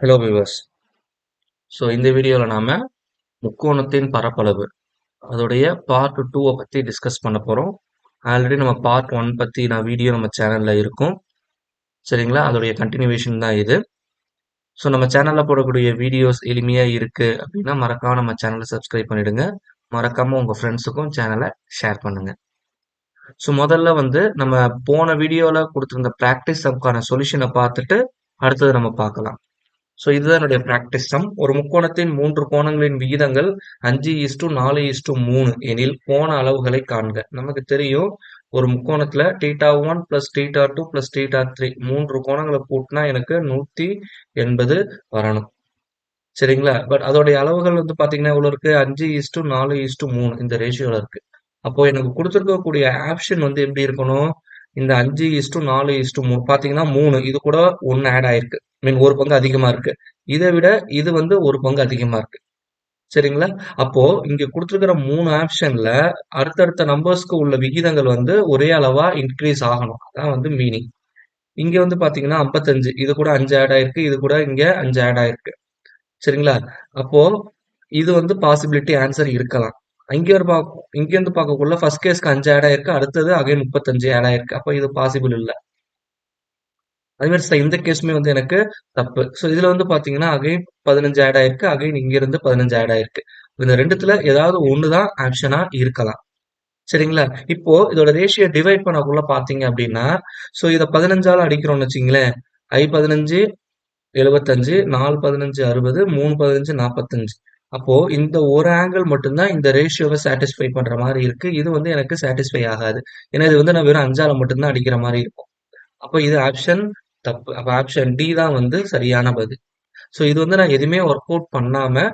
Hello viewers. So இந்த வீடியோவில் நாம முக்கோணத்தின் பரப்பளவு அதோடைய பார்ட் 2 பற்றி டிஸ்கஸ் பண்ண போகிறோம். ஆல்ரெடி நம்ம பார்ட் 1 பற்றி வீடியோ நம்ம சேனலில் இருக்கும். சரிங்களா? அதோடைய கண்டினியூவேஷன் தான் இது. ஸோ நம்ம சேனலில் போடக்கூடிய வீடியோஸ் எளிமையாக இருக்குது அப்படின்னா மறக்காம நம்ம சேனலை சப்ஸ்கிரைப் பண்ணிடுங்க. மறக்காமல் உங்கள் ஃப்ரெண்ட்ஸுக்கும் சேனலை ஷேர் பண்ணுங்க. ஸோ முதல்ல நம்ம போன வீடியோவில் கொடுத்துருந்த ப்ராக்டிஸ் சம்க்கான சொல்யூஷனை பார்த்துட்டு அடுத்தது நம்ம பார்க்கலாம். ஸோ இதுதான் என்னுடைய ப்ராக்டிஸ் சம். ஒரு முக்கோணத்தின் 3 கோணங்களின் விகிதங்கள் 5:4:3 எனில் கோண அளவுகளை காண்க. நமக்கு தெரியும் ஒரு முக்கோணத்துல θ1 + θ2 + θ3 3 கோணங்களை கூட்டினா எனக்கு 180 வரணும். சரிங்களா? பட் அதோடைய அளவுகள் பாத்தீங்கன்னா எவ்வளவு இருக்கு? 5:4:3 இந்த ரேஷியோல இருக்கு. அப்போ எனக்கு கொடுத்துருக்கக்கூடிய ஆப்ஷன் எப்படி இருக்கணும்? இந்த 5:4:3 பாத்தீங்கன்னா 3 இது கூட 1 ஆட் ஆயிருக்கு. மீன் ஒரு பங்கு அதிகமா இருக்கு. இதை விட இது ஒரு பங்கு அதிகமா இருக்கு. சரிங்களா? அப்போ இங்க கொடுத்துருக்கிற 3 ஆப்ஷன்ல அடுத்தடுத்த நம்பர்ஸ்க்கு உள்ள விகிதங்கள் ஒரே அளவா இன்க்ரீஸ் ஆகணும். அதான் மீனிங். இங்க பாத்தீங்கன்னா 55 இது கூட 5 ஆட் ஆயிருக்கு. இது கூட இங்க 5 ஆட் ஆயிருக்கு. சரிங்களா? அப்போ இது பாசிபிலிட்டி ஆன்சர் இருக்கலாம். இங்க இருந்து பார்க்கக்குள்ள ஃபர்ஸ்ட் கேஸ்க்கு 5 ஆட் ஆயிருக்கு. அடுத்தது அகைன் 35 ஆட் ஆயிருக்கு. அப்போ இது பாசிபிள் இல்ல. அதே மாதிரி இந்த கேஸுமே எனக்கு தப்பு. ஸோ இதுல பாத்தீங்கன்னா அகைன் 15 ஆட் ஆயிருக்கு. அகைன் இங்க இருந்து 15 ஆட் ஆயிருக்கு. இந்த ரெண்டுத்துல ஏதாவது ஒண்ணுதான் ஆப்ஷனா இருக்கலாம். சரிங்களா? இப்போ இதோட ரேஷியோ டிவைட் பண்ணக்குள்ள பாத்தீங்க அப்படின்னா, ஸோ இதை 15ஆல அடிக்கிறோம்னு வச்சுங்களேன். I15 75, 4 15 60, 3 15 45. அப்போ இந்த ஒரு ஆங்கிள் மட்டும்தான் இந்த ரேஷியோவை சாட்டிஸ்ஃபை பண்ற மாதிரி இருக்கு. இது எனக்கு சாட்டிஸ்ஃபை ஆகாது. ஏன்னா இது நான் வெறும் 5ஆல மட்டும்தான் அடிக்கிற மாதிரி இருக்கும். அப்போ இது ஆப்ஷன் தப்பு. அப்ப ஆப்ஷன் டி தான் சரியான பதில். ஸோ இது நான் எதுவுமே ஒர்க் அவுட் பண்ணாம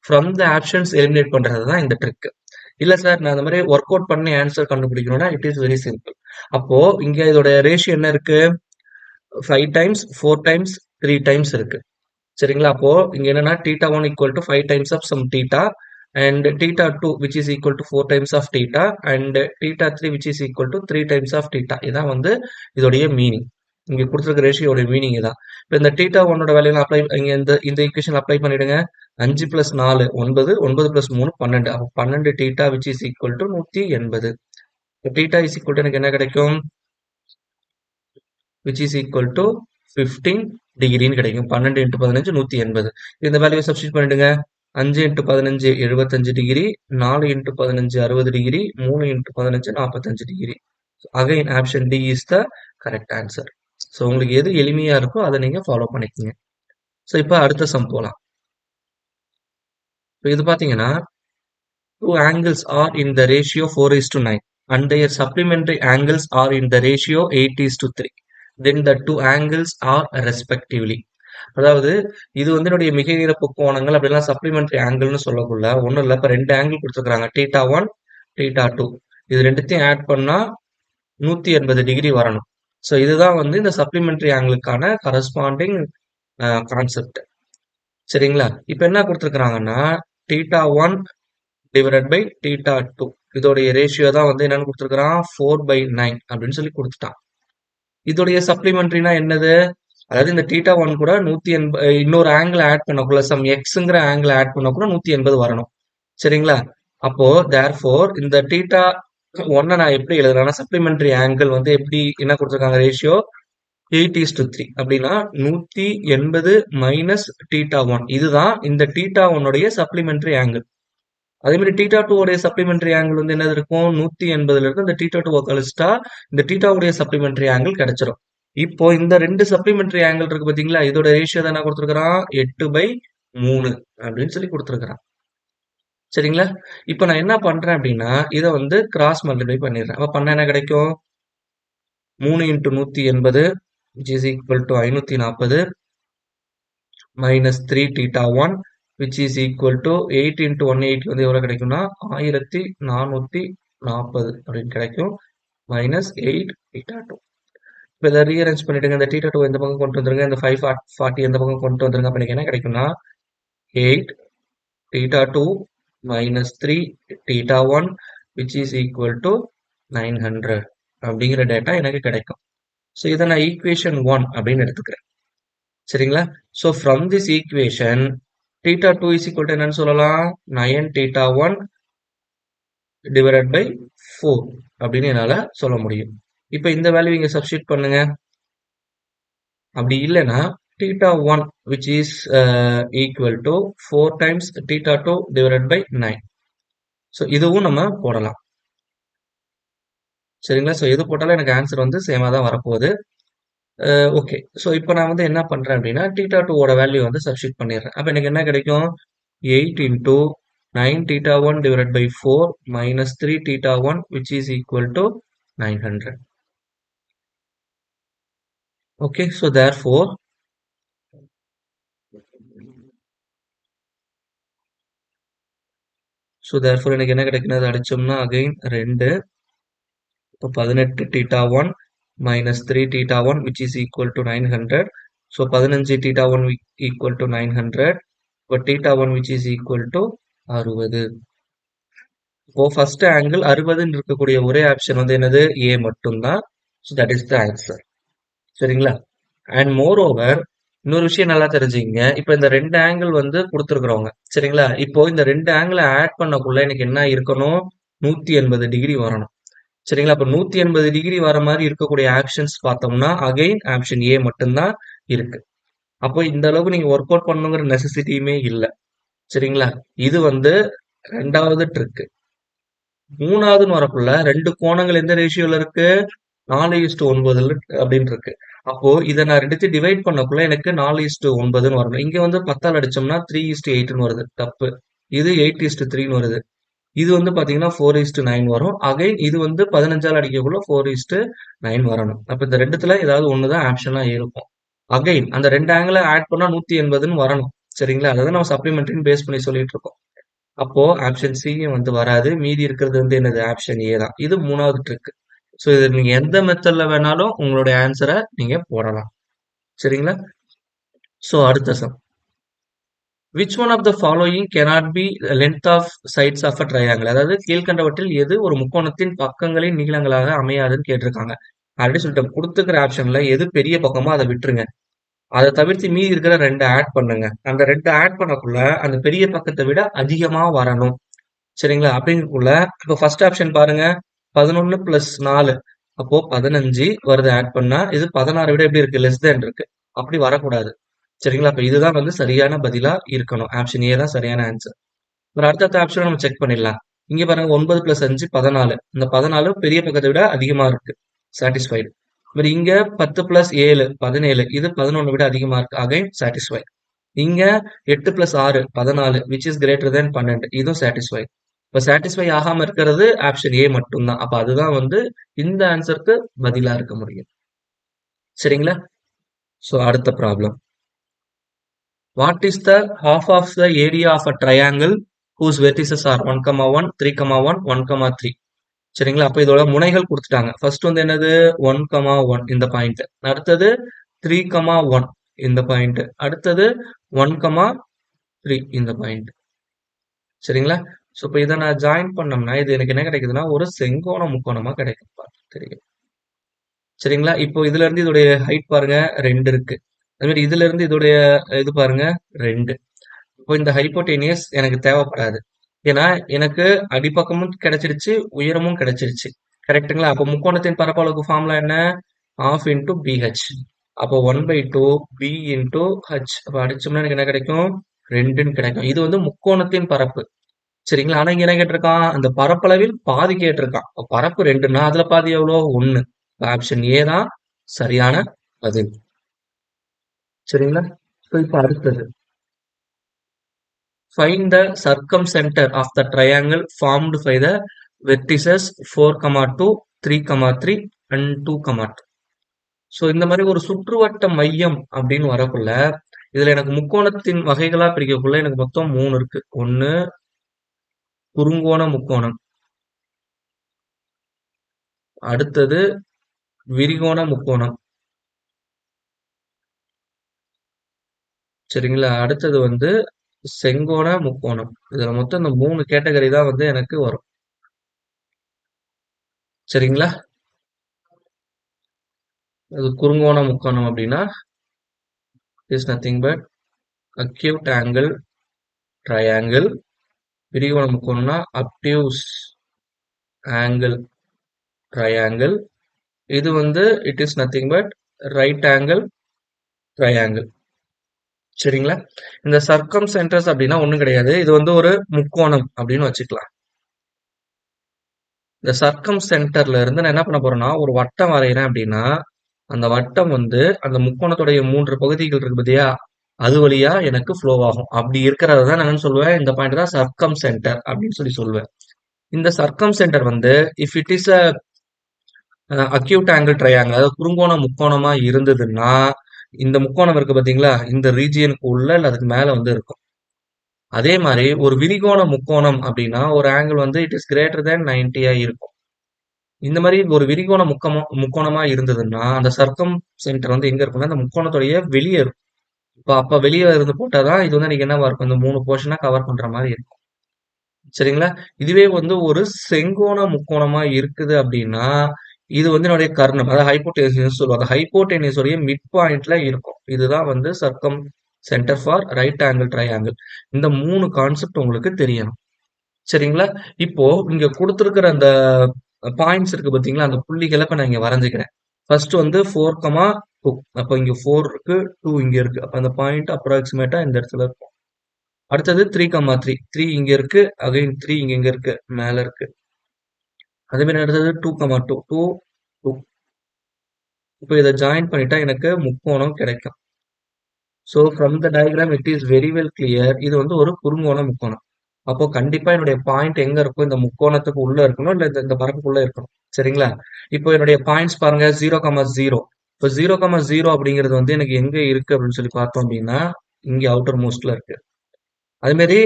ஃப்ரம் த ஆப்ஷன்ஸ் எலிமினேட் பண்றது தான் இந்த ட்ரிக். இல்ல சார் நான் அந்த மாதிரி ஒர்க் அவுட் பண்ணி ஆன்சர் கண்டுபிடிக்கணும்னா இட் இஸ் வெரி சிம்பிள். அப்போ இங்க இதோட ரேஷியோ என்ன இருக்கு? 5 டைம்ஸ் 4 டைம்ஸ் 3 டைம்ஸ் இருக்கு. சரிங்களா? அப்போ இங்க என்னன்னா θ1 = 5 times of some θ and θ2 which is equal to 4 times of θ and θ3 which is equal to 3 times of θ. இதான் இதோடைய மீனிங். இங்க கொடுத்திருக்க ரேஷியோட மீனிங் இதான். இப்போ இந்த θ1 வேல்யூ அப்ளை இங்க இந்த ஈக்குவேஷன் அப்ளை பண்ணிடுங்க. 5 + 4 9, 9 + 3 12. அப்போ 12 θ which is equal to 180. இப்போ θ is equal to எனக்கு என்ன கிடைக்கும்? which is equal to 15 டிகிரின்னு கிடைக்கும். 12 × 15 180. இந்த வேல்யூவை சப்ஸ்டிட் பண்ணிடுங்க. 5 × 15 75 degree, 4 × 15 60 degree, 3 × 15 45 degree. Again option D is the correct answer. So உங்களுக்கு எது எளிமையா இருக்கோ அதை நீங்க ஃபாலோ பண்ணிக்கோங்க. ஸோ இப்போ அடுத்த சம் போலாம். இப்போ இது பாத்தீங்கன்னா 2 angles are in the ratio 4:9 and their supplementary angles are in the ratio 8:3. Then the 2 angles are respectively. அதாவது இது என்னுடைய மிக இறப்பு கோணங்கள் அப்படிலாம் சப்ளிமெண்டரி ஆங்கிள்னு சொல்லக்குள்ள ஒன்றும் இல்லை. இப்போ 2 ஆங்கிள் கொடுத்துருக்காங்க, θ1 θ2. இது ரெண்டுத்தையும் ஆட் பண்ணா 180 டிகிரி வரணும். ஸோ இதுதான் இந்த சப்ளிமெண்டரி ஆங்கிளுக்கான கரஸ்பாண்டிங் கான்செப்ட். சரிங்களா? இப்போ என்ன கொடுத்துருக்காங்கன்னா θ1 divided by θ2 இதோடைய ரேஷியோ தான் என்னன்னு கொடுத்துருக்கான் 4/9 அப்படின்னு சொல்லி கொடுத்துட்டான். இதோடைய சப்ளிமெண்டரினா என்னது? அதாவது இந்த θ1 கூட 180 இன்னொரு ஆங்கிள் ஆட் பண்ணக்குள்ள சம் எக்ஸ்ங்கிற ஆங்கிள் ஆட் பண்ணக்குள்ள 180 வரணும். சரிங்களா? அப்போ therefore இந்த θ1 நான் எப்படி எழுதுறேன்னா சப்ளிமெண்டரி ஆங்கிள் எப்படி என்ன கொடுத்துருக்காங்க ரேஷியோ 8:3 அப்படின்னா 180 மைனஸ் θ1. இதுதான் இந்த θ1 உடைய சப்ளிமெண்டரி ஆங்கிள். அதே மாதிரி θ2 உடைய சப்ளிமெண்டரி ஆங்கிள் என்னது இருக்கும்? 180ல இருக்கு. இந்த θ2 கழிச்சிட்டா இந்த θ உடைய சப்ளிமெண்டரி ஆங்கிள் கிடைச்சிடும். இப்போ இந்த ரெண்டு சப்ளிமெண்டரி ஆங்கிள் இருக்கு பாத்தீங்களா? இதோட ரேஷியோ தான் என்ன கொடுத்துருக்கான்? 8/3 அப்படின்னு சொல்லி கொடுத்துருக்கான். சரிங்களா? இப்போ நான் என்ன பண்றேன் அப்படின்னா இதை கிராஸ் மல்டிப்ளை பண்ணிடுறேன். அப்ப பண்ண என்ன கிடைக்கும்? 3 × 180 which is equal to 540 minus 3 θ1 which is equal to 8 × 180 எவ்வளவு கிடைக்கும்னா 1440 அப்படின்னு கிடைக்கும். மைனஸ் 8 θ2. இப்போ இதை ரீஅரேஞ்ச் பண்ணிடுங்க. இந்த θ2 இந்த பக்கம் கொண்டு வந்துருங்க. இந்த 540 இந்த பக்கம் கொண்டு வந்துருங்க. அப்ப எனக்கு என்ன கிடைக்கும்னா 8 θ2 minus 3 θ1 which is equal to 900 அப்படிங்கிற டேட்டா எனக்கு கிடைக்கும். ஸோ இதை நான் ஈக்குவேஷன் 1 அப்படின்னு எடுத்துக்கிறேன். சரிங்களா? So from this equation θ2 is equal to என்னன்னு சொல்லலாம்? 9θ1 டிவைடட் பை 4 அப்படின்னு என்னால சொல்ல முடியும். இப்போ இந்த வேல்யூ இங்க சப்ஸ்டியூட் பண்ணுங்க. அப்படி இல்லைன்னா θ1 which is equal to 4 times θ2 divided by 9. So இதுவும் நம்ம போடலாம். சரிங்களா? ஸோ எது போட்டாலும் எனக்கு ஆன்சர் வந்து சேமா தான் வரப்போகுது. ஓகே. ஸோ இப்போ நான் வந்து என்ன பண்றேன் அப்படின்னா θ2 ஓட வேல்யூ வந்து சப்ஸ்டியூட் பண்ணிடுறேன். அப்போ எனக்கு என்ன கிடைக்கும்? 8 into 9θ1 divided by 4 minus 3θ1 which is equal to 900. Okay, so therefore எனக்கு என்ன கிடைக்குது? அதை அடிச்சோம்னா அகைன் 2 இப்போ 18θ1 minus 3θ1 which is equal to 900. So 15θ1 equal to 900. இப்போ θ1 which is equal to 60. இப்போ ஃபர்ஸ்ட் ஆங்கிள் 60ன்னு இருக்கக்கூடிய ஒரே ஆப்ஷன் வந்து என்னது? A மட்டும்தான். So that is the answer. சரிங்களா? அண்ட் மோர் ஓவர் இன்னொரு விஷயம் நல்லா தெரிஞ்சுக்கங்க. இப்போ இந்த ரெண்டு ஆங்கிள் வந்து கொடுத்துருக்குறவங்க. சரிங்களா? இப்போ இந்த ரெண்டு ஆங்கிளை ஆட் பண்ணக்குள்ள எனக்கு என்ன இருக்கணும்? 180 டிகிரி வரணும். சரிங்களா? அப்போ 180 டிகிரி வர மாதிரி இருக்கக்கூடிய ஆப்ஷன்ஸ் பார்த்தோம்னா அகைன் ஆப்ஷன் ஏ மட்டும்தான் இருக்கு. அப்போ இந்த அளவுக்கு நீங்க ஒர்க் அவுட் பண்ணுங்கிற நெசசிட்டியுமே இல்லை. சரிங்களா? இது வந்து ரெண்டாவது ட்ரிக். மூணாவதுன்னு வரக்குள்ள ரெண்டு கோணங்கள் எந்த ரேஷியோல இருக்கு? 4:9 அப்படின்னு இருக்கு. அப்போ இதை நான் ரெண்டுத்தையும் டிவைட் பண்ணக்குள்ள எனக்கு 4:9ன்னு வரணும். இங்க வந்து 10ஆல் அடிச்சோம்னா 3:8ன்னு வருது. தப்பு. இது 8:3ன்னு வருது. இது வந்து பாத்தீங்கன்னா 4:9 வரும். அகைன் இது வந்து 15ஆல் அடிக்கக்குள்ள 4:9 வரணும். அப்ப இந்த ரெண்டுத்துல ஏதாவது ஒண்ணுதான் ஆப்ஷனா இருக்கும். அகைன் அந்த ரெண்டு ஆங்கிள ஆட் பண்ணா 180ன்னு வரணும். சரிங்களா? அதை நம்ம சப்ளிமெண்ட்ரின்னு பேஸ் பண்ணி சொல்லிட்டு இருக்கோம். அப்போ ஆப்ஷன் சி வந்து வராது. மீதி இருக்கிறது வந்து என்னது? ஆப்ஷன் ஏ தான். இது மூணாவது ட்ரிக். ஸோ இது நீங்க எந்த மெத்தட்ல வேணாலும் உங்களுடைய ஆன்சரை நீங்க போடலாம். சரிங்களா? ஸோ அடுத்த sum. Which one of the following cannot be length of sides of a triangle? அதாவது கீழ்கண்டவற்றில் எது ஒரு முக்கோணத்தின் பக்கங்களின் நீளங்களாக அமையாதுன்னு கேட்டிருக்காங்க. ஆல்ரெடி சொல்லிட்டேன். கொடுத்துக்கிற ஆப்ஷன்ல எது பெரிய பக்கமோ அதை விட்டுருங்க. அதை தவிர்த்து மீதி இருக்கிற ரெண்டு ஆட் பண்ணுங்க. அந்த ரெண்டு ஆட் பண்ணக்குள்ள அந்த பெரிய பக்கத்தை விட அதிகமா வரணும். சரிங்களா? அப்படிங்கக்குள்ள இப்போ ஃபர்ஸ்ட் ஆப்ஷன் பாருங்க. 11 பிளஸ் 4 அப்போ 15 வருது ஆட் பண்ணா. இது 16 விட எப்படி இருக்கு? லெஸ் தேன் இருக்கு. அப்படி வரக்கூடாது. சரிங்களா? அப்ப இதுதான் வந்து சரியான பதிலா இருக்கணும். ஆப்ஷன் ஏ தான் சரியான ஆன்சர். ஒரு அடுத்த ஆப்ஷனை நம்ம செக் பண்ணிடலாம். இங்க பாருங்க 9 பிளஸ் 5 14. இந்த 14 பெரிய பக்கத்தை விட அதிகமா இருக்கு. சாட்டிஸ்ஃபைடு. பட் இங்க 10 பிளஸ் 7 17. இது 11 விட அதிகமா இருக்கு. Again satisfied. இங்க 8 plus 6 14 which is greater than 12. இதுவும் சாட்டிஸ்ஃபை. இப்ப சாட்டிஸ்ஃபை ஆகாம இருக்கிறது ஆப்ஷன் ஏ மட்டும்தான். அப்ப அதுதான் வந்து இந்த ஆன்சருக்கு பதிலா இருக்க முடியும். சரிங்களா? சோ அடுத்த problem. What is the half of the area of a triangle whose vertices are 1,1 3,1 1,3? சரிங்களா? அப்ப இதோட முனைகள் கொடுத்துட்டாங்க. ஃபர்ஸ்ட் வந்து என்னது? 1,1 இந்த பாயிண்ட். அடுத்தது 3,1 இந்த பாயிண்ட். அடுத்தது 1,3 இந்த பாயிண்ட். சரிங்களா? ஸோ இப்போ இதை நான் ஜாயின் பண்ணோம்னா இது எனக்கு என்ன கிடைக்குதுன்னா ஒரு செங்கோண முக்கோணமா கிடைக்கும். தெரியும். சரிங்களா? இப்போ இதுல இருந்து இதோடைய ஹைட் பாருங்க 2 இருக்கு. அதே மாதிரி இதுல இருந்து இதோடைய இது பாருங்க 2. இப்போ இந்த ஹைப்போடெனியஸ் எனக்கு தேவைப்படாது. ஏன்னா எனக்கு அடிப்பக்கமும் கிடைச்சிருச்சு, உயரமும் கிடைச்சிருச்சு. கரெக்ட்டுங்களா? அப்போ முக்கோணத்தின் பரப்பளவுக்கு ஃபார்முலா என்ன? ½ இன்டூ BH. அப்போ 1/2 B இன்டூ H. அப்போ அடிச்சோம்னா எனக்கு என்ன கிடைக்கும்? 2ன்னு கிடைக்கும். இது வந்து முக்கோணத்தின் பரப்பு. சரிங்களா? ஆனா இங்க என்ன கேட்டிருக்கான்? அந்த பரப்பளவில் பாதி கேட்டிருக்கான். பரப்பு 2ன்னா அதுல பாதி எவ்வளோ? 1. ஆப்ஷன் ஏ தான் சரியான பதில். சரிங்களா? இப்ப அடுத்தது. Find the circumcenter of the triangle formed by the vertices 4,2, 3,3 and 2,2. So இந்த மாதிரி ஒரு சுற்றுவட்ட மையம் அப்படின்னு வரக்குள்ள இதுல எனக்கு முக்கோணத்தின் வகைகளா பிரிக்கக்குள்ள எனக்கு மொத்தம் 3 இருக்கு. ஒன்னு குறுங்கோண முக்கோணம், அடுத்தது விரிகோண முக்கோணம், சரிங்களா? அடுத்தது வந்து செங்கோண முக்கோணம். இதுல மொத்தம் இந்த 3 கேட்டகரி தான் வந்து எனக்கு வரும். சரிங்களா? இது குறுங்கோண முக்கோணம் அப்படின்னா is nothing but acute angle triangle. விரிகோண முக்கோணம்னா அப்டியூஸ் ஆங்கிள் ட்ரையாங்கிள். இது வந்து it is nothing but right angle triangle. சரிங்களா? இந்த சர்க்கம் சென்டர்ஸ் அப்படின்னா ஒண்ணும் கிடையாது. இது வந்து ஒரு முக்கோணம் அப்படின்னு வச்சுக்கலாம். இந்த சர்க்கம் சென்டர்ல இருந்து நான் என்ன பண்ண போறேன்னா ஒரு வட்டம் வரைகிறேன் அப்படின்னா அந்த வட்டம் வந்து அந்த முக்கோணத்துடைய 3 பகுதிகள் இருக்கு பாத்தியா, அது வழியா எனக்கு ஃப்ளோ ஆகும். அப்படி இருக்கிறத தான் நான் சொல்லுவேன், இந்த பாயிண்ட் தான் சர்க்கம் சென்டர் அப்படின்னு சொல்லுவேன். இந்த சர்க்கம் சென்டர் வந்து if it is a acute angle triangle, அதாவது குறுங்கோண முக்கோணமா இருந்ததுன்னா இந்த முக்கோணம் இருக்கு பாத்தீங்களா, இந்த ரீஜியனுக்கு உள்ள இல்ல அதுக்கு மேல வந்து இருக்கும். அதே மாதிரி ஒரு விரிகோண முக்கோணம் அப்படின்னா ஒரு ஆங்கிள் வந்து இட் இஸ் கிரேட்டர் தேன் 90 இருக்கும். இந்த மாதிரி ஒரு விரிகோண முக்கோணமா இருந்ததுன்னா அந்த சர்க்கம் சென்டர் வந்து எங்க இருக்கும்னா அந்த முக்கோணத்துடைய வெளியே இருக்கும். அப்ப வெளியே இருந்து போட்டாதான் இது வந்து எனக்கு என்னவா இருக்கும், இந்த 3 போர்ஷனா கவர் பண்ற மாதிரி இருக்கும். சரிங்களா? இதுவே வந்து ஒரு செங்கோண முக்கோணமா இருக்குது அப்படின்னா இது வந்து என்னுடைய கர்ணம், அதாவது ஹைப்போடெனியூஸ் சொல்லுவாங்க. ஹைப்போடெனியூஸ் உடைய மிட் பாயிண்ட்ல இருக்கும். இதுதான் வந்து circumcentre for right angle triangle. இந்த 3 கான்செப்ட் உங்களுக்கு தெரியணும். சரிங்களா? இப்போ இங்க கொடுத்திருக்கிற அந்த பாயிண்ட்ஸ் இருக்கு பாத்தீங்களா, அந்த புள்ளிகளை இப்ப நான் இங்க வரைஞ்சுக்கிறேன். ஃபர்ஸ்ட் வந்து 4,2. அப்ப இங்க 4 இருக்கு, 2 இங்க இருக்கு. அப்ப அந்த பாயிண்ட் அப்ராக்சிமேட்டா இந்த இடத்துல இருக்கும். அடுத்தது 3,3. 3 இங்க இருக்கு, அகைன் 3 இங்க இருக்கு, மேல இருக்கு. அதே மாதிரி அடுத்தது 2,2. 2, 2. இப்போ இதை ஜாயின் பண்ணிட்டா எனக்கு முக்கோணம் கிடைக்கும். So from the diagram it is very well clear. இது வந்து ஒரு குறுங்கோண முக்கோணம். அப்போ கண்டிப்பா என்னுடைய பாயிண்ட் எங்க இருக்கும், இந்த முக்கோணத்துக்கு உள்ள இருக்கணும், இல்ல இந்த பரப்புக்குள்ள இருக்கணும். சரிங்களா? இப்போ என்னுடைய பாயிண்ட்ஸ் பாருங்க, 0,0. இப்போ 0,0 அப்படிங்கிறது வந்து எனக்கு எங்க இருக்கு அப்படின்னு சொல்லி பார்த்தோம் அப்படின்னா இங்க அவுட்டர் மோஸ்ட்ல இருக்கு. அதே மாதிரி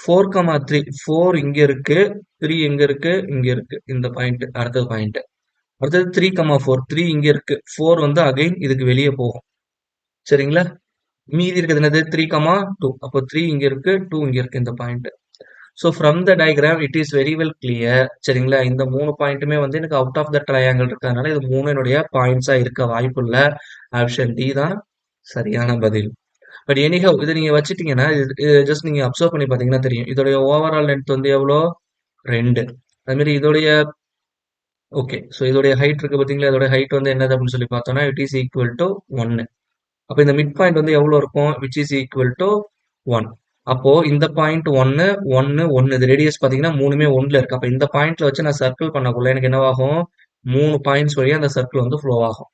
4,3. 4 இங்க இருக்கு, 3 எங்க இருக்கு, இங்க இருக்கு. இந்த பாயிண்ட் அடுத்தது பாயிண்ட். அடுத்தது 3,4. 3 இங்க இருக்கு, 4 வந்து அகைன் இதுக்கு வெளியே போகும். சரிங்களா? மீதி இருக்கிறது என்னது, 3,2. அப்போ 3 இங்க இருக்கு, 2 இங்க இருக்கு, இந்த point. So from the diagram it is very well clear. சரிங்களா? இந்த 3 பாயிண்ட்டுமே வந்து எனக்கு அவுட் ஆஃப் த ட்ரையாங்கிள் இருக்கிறதுனால இது 3 என்னுடைய பாயிண்ட்ஸா இருக்க வாய்ப்பு இல்லை. ஆப்ஷன் டி தான் சரியான பதில். பட் எனிஹவ் இதை நீங்க வச்சுட்டீங்கன்னா ஜஸ்ட் நீங்க அப்சர்வ் பண்ணி பாத்தீங்கன்னா தெரியும். இதோடைய ஓவரால் லென்த் வந்து எவ்வளோ, 2. அது மாதிரி இதோடைய ஓகே, ஸோ இதோடைய ஹைட் இருக்கு பாத்தீங்களா, இதோட ஹைட் வந்து என்னது அப்படின்னு சொல்லி பார்த்தோம்னா இட் இஸ் ஈக்குவல் டு 1. அப்போ இந்த மிட் பாயிண்ட் வந்து எவ்வளோ இருக்கும், விச் இஸ் ஈக்குவல் டு 1. அப்போ இந்த பாயிண்ட் 1, 1, 1. இது ரேடியஸ் பாத்தீங்கன்னா 3மே 1ல இருக்கு. அப்போ இந்த பாயிண்ட்ல வச்சு நான் சர்க்கிள் பண்ணக்குள்ள எனக்கு என்னவாகும், 3 பாயிண்ட்ஸ் வழியா அந்த சர்க்கிள் வந்து ஃப்ளோ ஆகும்.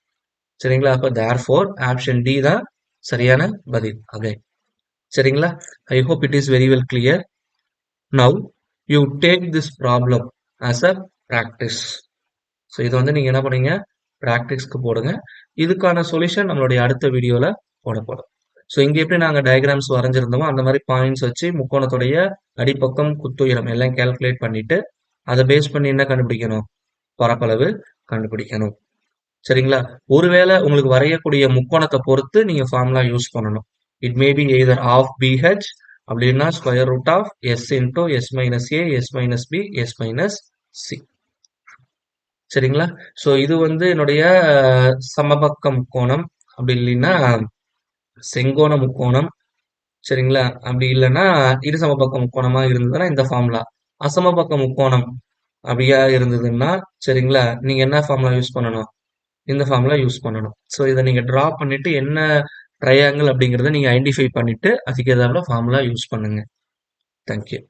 சரிங்களா? அப்போ தேர்ஃபோர் ஆப்ஷன் டி தான் சரியான பதில். அகைன் சரிங்களா? I hope it is very well clear. Now you take this problem as a practice. So இதை வந்து நீங்க என்ன பண்ணீங்க, ப்ராக்டிஸ்க்கு போடுங்க. இதுக்கான சொல்யூஷன் நம்மளுடைய அடுத்த வீடியோல போடப்படும். ஸோ இங்க எப்படி நாங்க டயக்ராம்ஸ் வரைஞ்சிருந்தோமோ அந்த மாதிரி பாயிண்ட்ஸ் வச்சு முக்கோணத்துடைய அடிப்பக்கம் குத்துயரம் எல்லாம் கால்குலேட் பண்ணிட்டு அதை பேஸ் பண்ணி என்ன கண்டுபிடிக்கணும், பரப்பளவு கண்டுபிடிக்கணும். சரிங்களா? ஒருவேளை உங்களுக்கு வரையக்கூடிய முக்கோணத்தை பொறுத்து நீங்க ஃபார்முலா யூஸ் பண்ணணும். It may be either of BH அப்படின்னா square root of S into S minus A, S minus B, S minus C. சரிங்களா? ஸோ இது வந்து என்னுடைய சமபக்க முக்கோணம், அப்படி இல்லைன்னா செங்கோண முக்கோணம். சரிங்களா? அப்படி இல்லைன்னா இரு சமபக்க முக்கோணமா இருந்ததுன்னா இந்த ஃபார்முலா. அசமபக்க முக்கோணம் அப்படியா இருந்ததுன்னா சரிங்களா, நீங்க என்ன ஃபார்முலா யூஸ் பண்ணணும், இந்த ஃபார்முலா யூஸ் பண்ணணும். ஸோ இதை நீங்க டிரா பண்ணிட்டு என்ன ட்ரையாங்கிள் அப்படிங்கிறத நீங்க ஐடென்டிஃபை பண்ணிட்டு அதுக்கு ஏதாவது ஃபார்முலா யூஸ் பண்ணுங்க. தேங்க்யூ.